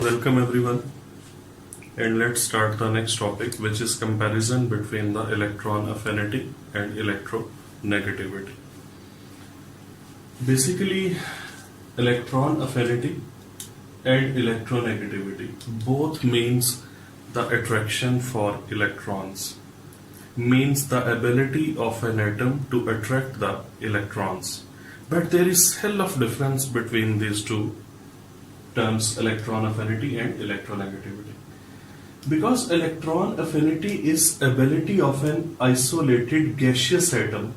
Welcome everyone, and let's start the next topic, which is comparison between the electron affinity and electronegativity. Basically, electron affinity and electronegativity both means the attraction for electrons, means the ability of an atom to attract the electrons. But there is hell of difference between these two terms, electron affinity and electronegativity, because electron affinity is ability of an isolated gaseous atom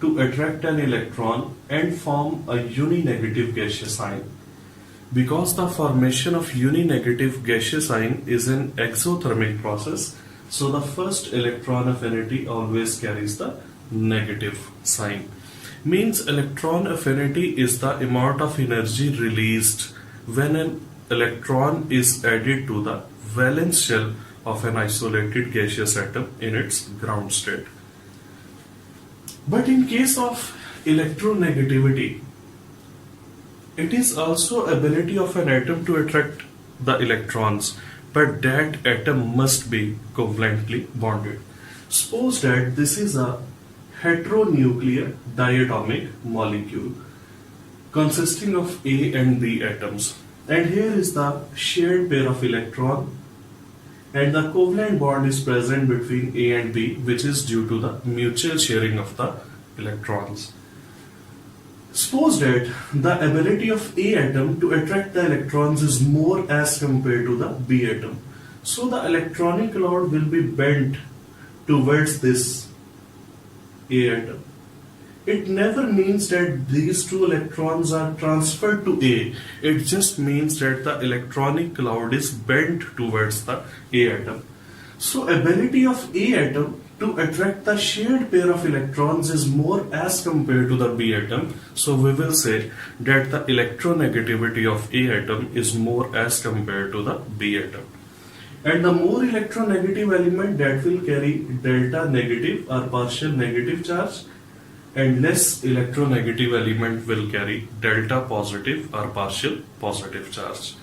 to attract an electron and form a uninegative gaseous ion. Because the formation of uninegative gaseous ion is an exothermic process, so the first electron affinity always carries the negative sign. Means electron affinity is the amount of energy released when an electron is added to the valence shell of an isolated gaseous atom in its ground state. But in case of electronegativity, it is also ability of an atom to attract the electrons, but that atom must be covalently bonded. Suppose that this is a heteronuclear diatomic molecule consisting of A and B atoms, and here is the shared pair of electron, and the covalent bond is present between A and B, which is due to the mutual sharing of the electrons. Suppose that the ability of A atom to attract the electrons is more as compared to the B atom, so the electronic cloud will be bent towards this A atom. It never means that these two electrons are transferred to A. It just means that the electronic cloud is bent towards the A atom. So ability of A atom to attract the shared pair of electrons is more as compared to the B atom. So we will say that the electronegativity of A atom is more as compared to the B atom. And the more electronegative element that will carry delta negative or partial negative charge, and less electronegative element will carry delta positive or partial positive charge.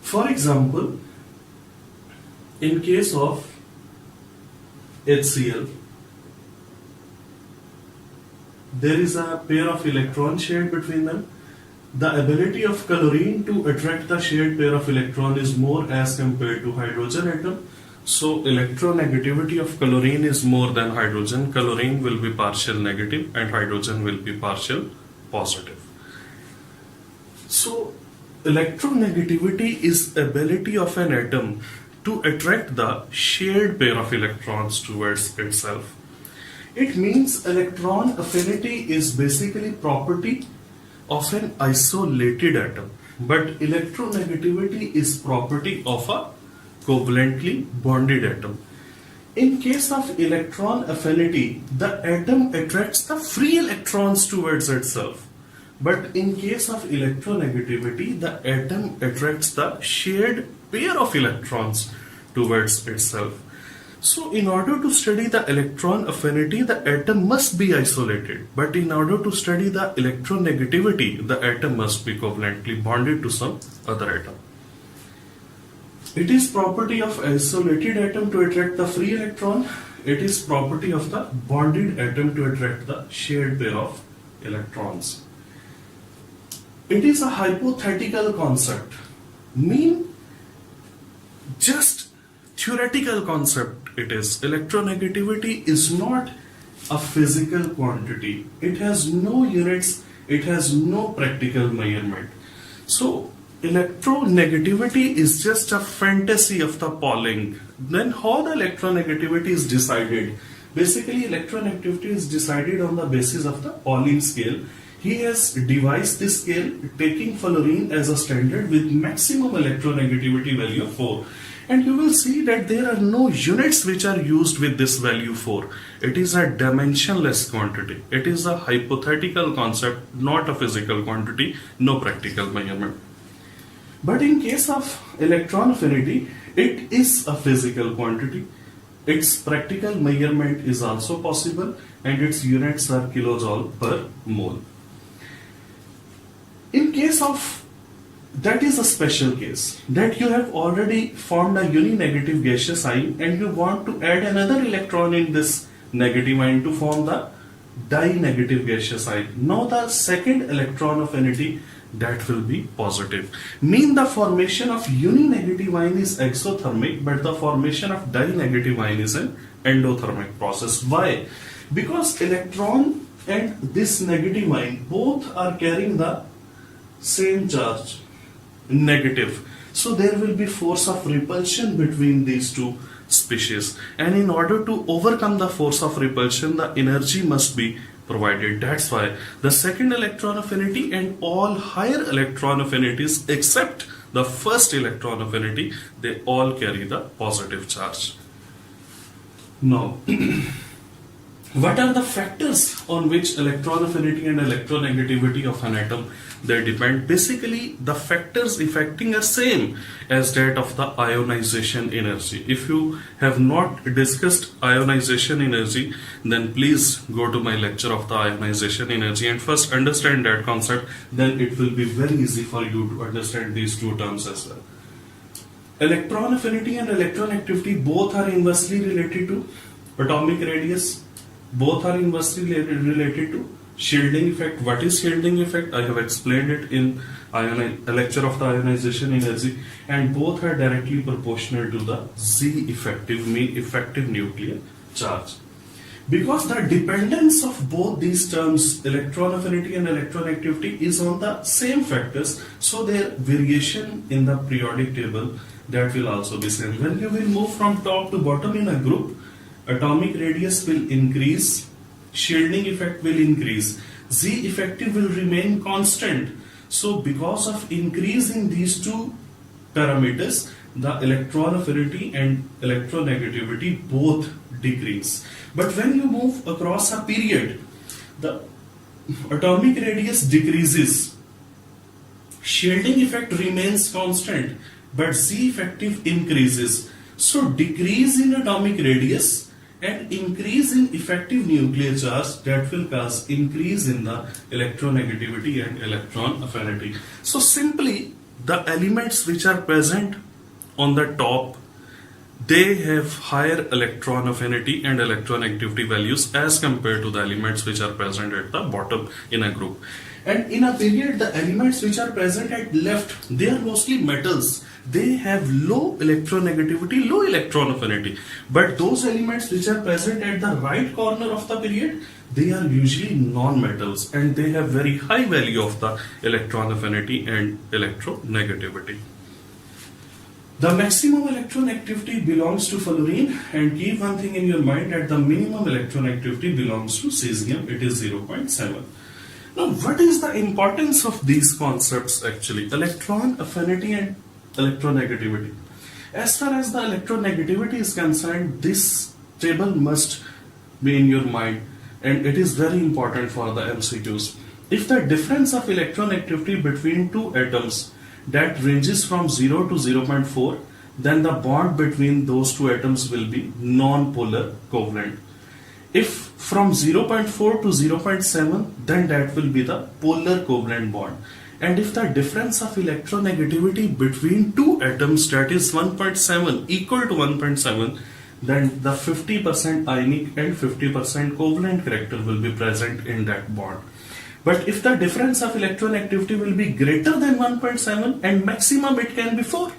For example, in case of HCl, there is a pair of electrons shared between them. The ability of chlorine to attract the shared pair of electron is more as compared to hydrogen atom. So electronegativity of chlorine is more than hydrogen. Chlorine will be partial negative and hydrogen will be partial positive. So electronegativity is ability of an atom to attract the shared pair of electrons towards itself. It means electron affinity is basically property of an isolated atom, but electronegativity is property of a covalently bonded atom. In case of electron affinity, the atom attracts the free electrons towards itself. But in case of electronegativity, the atom attracts the shared pair of electrons towards itself. So in order to study the electron affinity, the atom must be isolated. But in order to study the electronegativity, the atom must be covalently bonded to some other atom. It is property of isolated atom to attract the free electron. It is property of the bonded atom to attract the shared pair of electrons. It is a hypothetical concept, mean just theoretical concept it is. Electronegativity is not a physical quantity. It has no units, it has no practical measurement. So electronegativity is just a fantasy of the Pauling. Then how the electronegativity is decided? Basically, electronegativity is decided on the basis of the Pauling scale. He has devised this scale taking fluorine as a standard with maximum electronegativity value of 4. And you will see that there are no units which are used with this value 4. It is a dimensionless quantity. It is a hypothetical concept, not a physical quantity, no practical measurement. But in case of electron affinity, it is a physical quantity. Its practical measurement is also possible and its units are kilojoule per mole. In case of That is a special case that you have already formed a uni-negative gaseous ion and you want to add another electron in this negative ion to form the di-negative gaseous ion. Now the second electron affinity that will be positive. Mean the formation of uni-negative ion is exothermic, but the formation of di-negative ion is an endothermic process. Why? Because electron and this negative ion both are carrying the same charge, negative. So there will be force of repulsion between these two species, and in order to overcome the force of repulsion, the energy must be provided. That's why the second electron affinity and all higher electron affinities except the first electron affinity, they all carry the positive charge. Now what are the factors on which electron affinity and electronegativity of an atom they depend? Basically, the factors affecting are same as that of the ionization energy. If you have not discussed ionization energy, then please go to my lecture of the ionization energy and first understand that concept. Then it will be very easy for you to understand these two terms as well. Electron affinity and electronegativity both are inversely related to atomic radius. Both are inversely related to shielding effect. What is shielding effect? I have explained it in a lecture of the ionization energy, and both are directly proportional to the Z effective, mean effective nuclear charge. Because the dependence of both these terms, electron affinity and electronegativity, is on the same factors, so their variation in the periodic table that will also be same. When you will move from top to bottom in a group, atomic radius will increase, shielding effect will increase, Z effective will remain constant. So because of increase in these two parameters, the electron affinity and electronegativity both decrease. But when you move across a period, the atomic radius decreases, shielding effect remains constant, but Z effective increases. So decrease in atomic radius and increase in effective nuclear charge, that will cause increase in the electronegativity and electron affinity. So simply the elements which are present on the top, they have higher electron affinity and electronegativity values as compared to the elements which are present at the bottom in a group. And in a period, the elements which are present at left, they are mostly metals. They have low electronegativity, low electron affinity. But those elements which are present at the right corner of the period, they are usually non-metals and they have very high value of the electron affinity and electronegativity. The maximum electronegativity belongs to fullerene, and keep one thing in your mind, that the minimum electronegativity belongs to cesium, it is 0.7. Now what is the importance of these concepts actually? Electron affinity and electronegativity. As far as the electronegativity is concerned, this table must be in your mind and it is very important for the MCQs. If the difference of electronegativity between two atoms that ranges from 0 to 0.4, then the bond between those two atoms will be non-polar covalent. If from 0.4 to 0.7, then that will be the polar covalent bond. And if the difference of electronegativity between two atoms, that is 1.7 equal to 1.7, then the 50% ionic and 50% covalent character will be present in that bond. But if the difference of electronegativity will be greater than 1.7 and maximum it can be 4,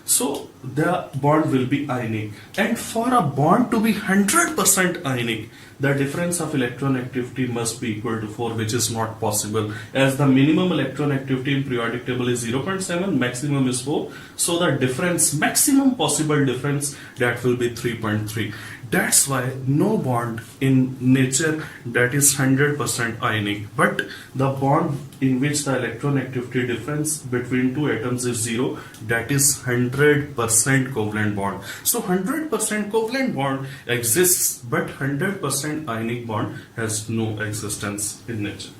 so the bond will be ionic. And for a bond to be 100% ionic, the difference of electronegativity must be equal to 4, which is not possible, as the minimum electronegativity in periodic table is 0.7, maximum is 4. So the difference, maximum possible difference, that will be 3.3. That's why no bond in nature that is 100% ionic, but the bond in which the electronegativity difference between two atoms is 0, that is 100% covalent bond. So 100% covalent bond exists, but 100% ionic bond has no existence in nature.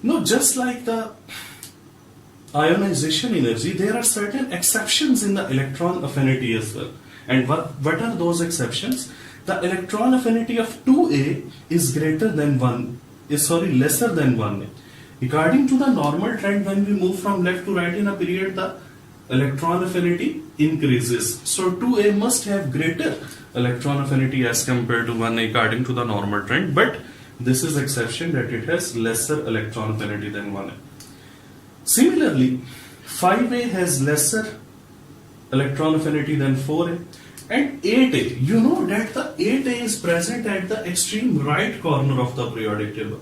Now, just like the ionization energy, there are certain exceptions in the electron affinity as well. And what are those exceptions? The electron affinity of 2A is lesser than 1A. According to the normal trend, when we move from left to right in a period, the electron affinity increases. So 2a must have greater electron affinity as compared to 1a according to the normal trend, but this is exception that it has lesser electron affinity than 1a. Similarly, 5a has lesser electron affinity than 4a, and 8a, you know that the 8a is present at the extreme right corner of the periodic table.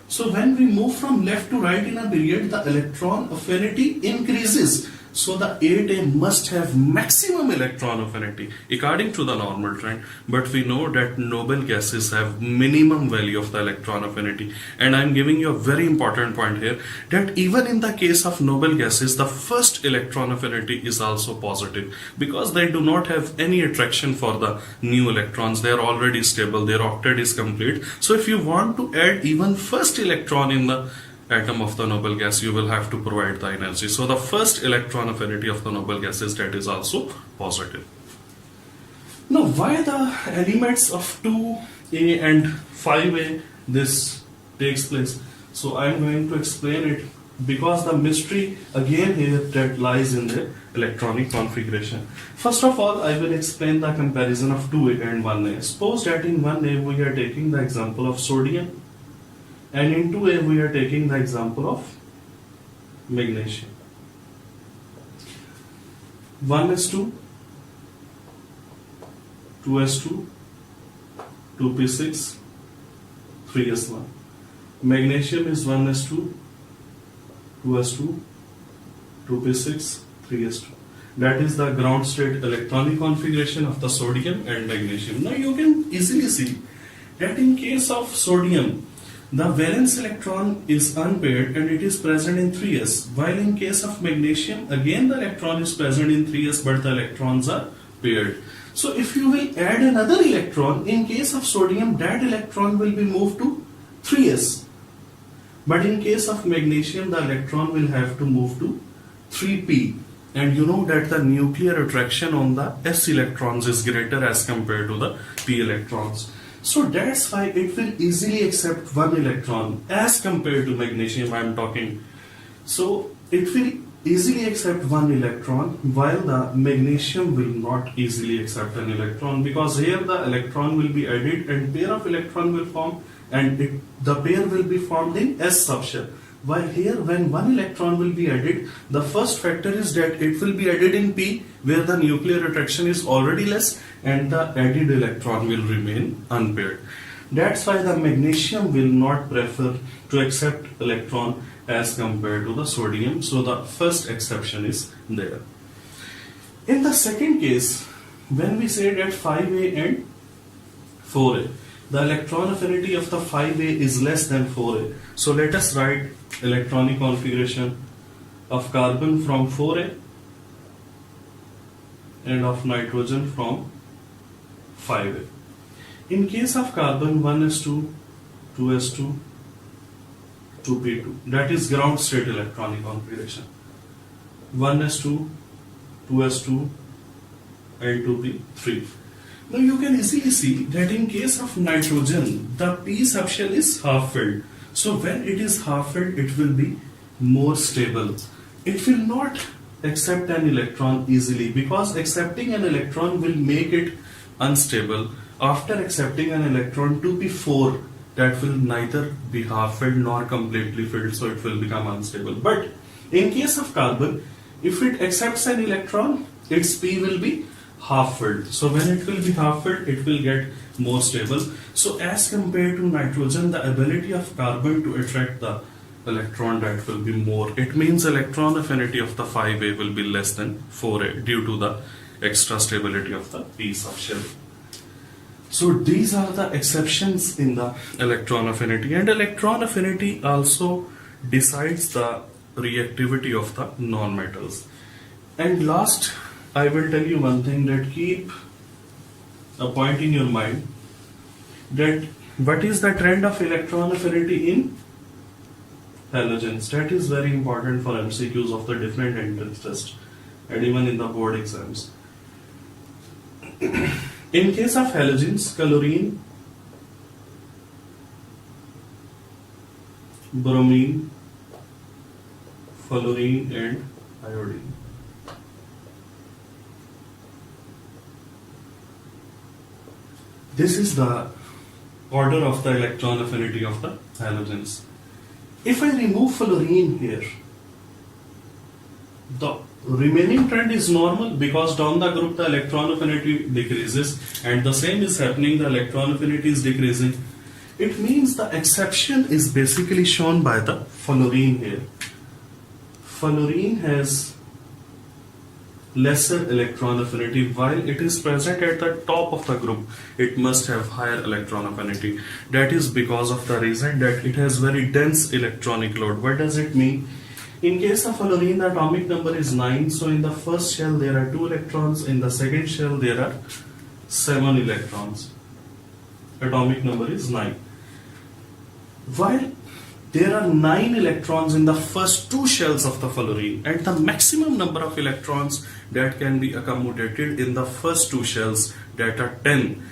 So when we move from left to right in a period, the electron affinity increases. So the 8a must have maximum electron affinity according to the normal trend. But we know that noble gases have minimum value of the electron affinity. And I'm giving you a very important point here, that even in the case of noble gases, the first electron affinity is also positive, because they do not have any attraction for the new electrons. They are already stable. Their octet is complete. So if you want to add even first electron in the atom of the noble gas, you will have to provide the energy. So the first electron affinity of the noble gas is that is also positive. Now, why the elements of 2a and 5a this takes place? So I am going to explain it, because the mystery again here that lies in the electronic configuration. First of all, I will explain the comparison of 2a and 1a. Suppose that in 1a we are taking the example of sodium, and in 2a we are taking the example of magnesium. 1s2, 2s2, 2p6, 3s1. Magnesium is 1s2, 2s2, 2p6, 3s2. That is the ground state electronic configuration of the sodium and magnesium. Now you can easily see that in case of sodium, the valence electron is unpaired and it is present in 3s, while in case of magnesium, again the electron is present in 3s but the electrons are paired. So if you will add another electron, in case of sodium, that electron will be moved to 3s. But in case of magnesium, the electron will have to move to 3p. And you know that the nuclear attraction on the s electrons is greater as compared to the p electrons. So that's why it will easily accept one electron as compared to magnesium I am talking. So it will easily accept one electron, while the magnesium will not easily accept an electron, because here the electron will be added and pair of electron will form, and the pair will be formed in s subshell. While here, when one electron will be added, the first factor is that it will be added in p, where the nuclear attraction is already less and the added electron will remain unpaired. That's why the magnesium will not prefer to accept electron as compared to the sodium. So the first exception is there. In the second case, when we say that 5a and 4a, the electron affinity of the 5a is less than 4a. So let us write electronic configuration of carbon from 4a and of nitrogen from 5a. In case of carbon, 1s2, 2s2, 2p2. That is ground state electronic configuration. 1s2, 2s2 and 2p3. Now you can easily see that in case of nitrogen, the p subshell is half filled. So when it is half filled, it will be more stable. It will not accept an electron easily, because accepting an electron will make it unstable. After accepting an electron, 2p4, that will neither be half filled nor completely filled, so it will become unstable. But in case of carbon, if it accepts an electron, its p will be half filled. So when it will be half filled, it will get more stable. So as compared to nitrogen, the ability of carbon to attract the electron, that will be more. It means electron affinity of the 5a will be less than 4a due to the extra stability of the p subshell. So these are the exceptions in the electron affinity, and electron affinity also decides the reactivity of the nonmetals. And last, I will tell you one thing, that keep a point in your mind, that what is the trend of electron affinity in halogens. That is very important for MCQs of the different entrance test and even in the board exams. In case of halogens, chlorine, bromine, fluorine and iodine. This is the order of the electron affinity of the halogens. If I remove fluorine here, the remaining trend is normal because down the group the electron affinity decreases, and the same is happening, the electron affinity is decreasing. It means the exception is basically shown by the fluorine here. Fluorine has lesser electron affinity. While it is present at the top of the group, it must have higher electron affinity. That is because of the reason that it has very dense electronic load. What does it mean? In case of fluorine, the atomic number is 9. So in the first shell there are 2 electrons. In the second shell there are 7 electrons. Atomic number is 9. While there are 9 electrons in the first 2 shells of the fluorine, and the maximum number of electrons that can be accommodated in the first 2 shells, that are 10,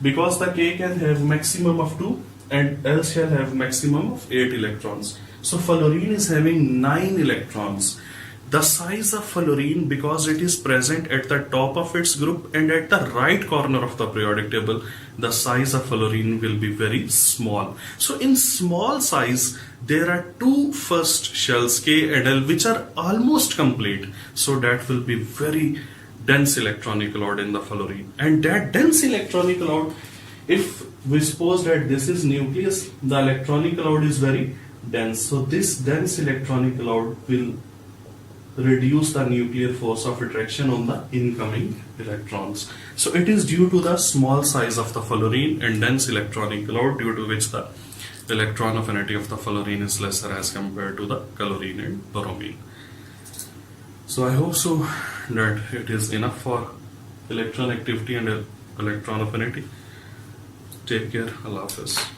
because the K can have maximum of 2 and L shall have maximum of 8 electrons. So fluorine is having 9 electrons. The size of fluorine, because it is present at the top of its group and at the right corner of the periodic table, the size of fluorine will be very small. So in small size, there are 2 first shells, K and L, which are almost complete. So that will be very dense electronic load in the fluorine. And that dense electronic load, if we suppose that this is nucleus, the electronic load is very dense. So this dense electronic load will reduce the nuclear force of attraction on the incoming electrons. So it is due to the small size of the fluorine and dense electronic load, due to which the electron affinity of the fluorine is lesser as compared to the chlorine and bromine. So I hope so that it is enough for electron activity and electron affinity. Take care. Allah Hafiz.